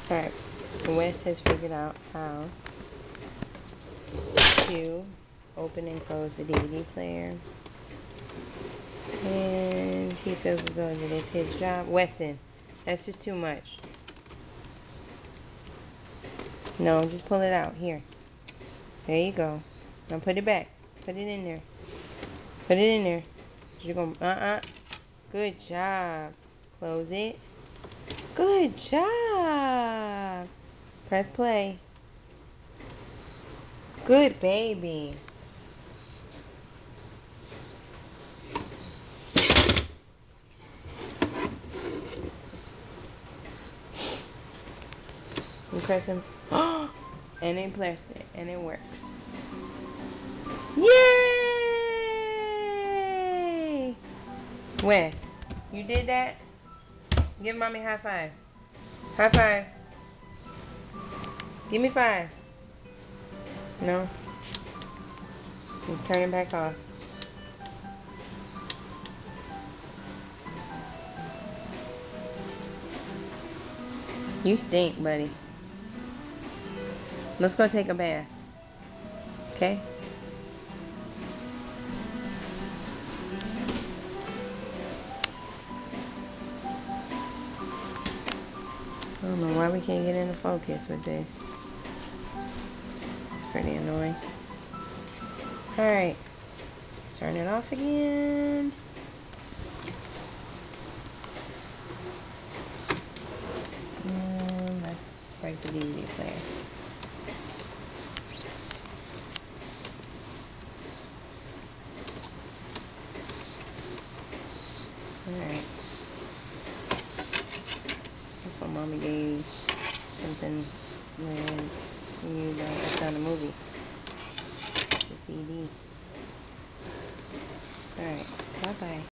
Alright, Wes has figured out how to open and close the DVD player. And he feels as though that it's his job. Weston, that's just too much. No, just pull it out. Here. There you go. Now put it back. Put it in there. Put it in there. You're going, Good job. Close it. Good job. Press play. Good baby. You press him. And it pressed it. And it works. Yay! Wes, you did that? Give mommy a high five. High five. Give me 5. No. You turn it back off. You stink, buddy. Let's go take a bath. Okay? I don't know why we can't get into focus with this. It's pretty annoying. Alright. Let's turn it off again. And let's break the DVD player. Alright. That's what mommy gave something when you left on a movie. The CD. Alright. Bye-bye.